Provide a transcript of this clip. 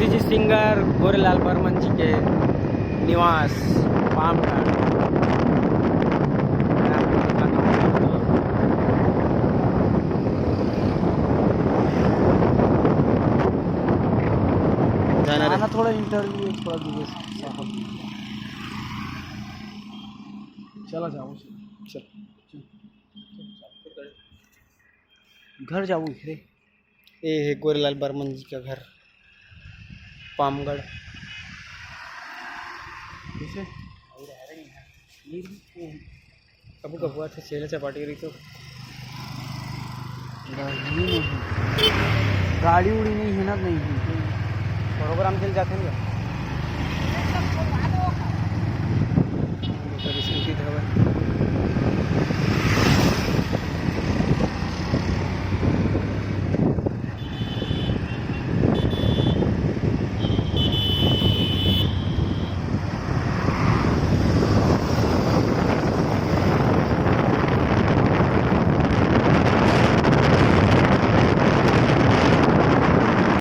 Music singer Gorelal Burman जी के निवास पामगढ़। मैं आपको दिखाता हूँ। आना थोड़ा इंटरव्यू थोड़ा दीजिए साहब। चला जाओ चल घर जाओ रे। ये है गोरेलाल बर्मन जी का घर पामगढ़। कैसे कबू कबूआ थे चेले चपाटी रही तो गाड़ी उड़ी नहीं है ना, नहीं है प्रोग्राम चल जाते हैं।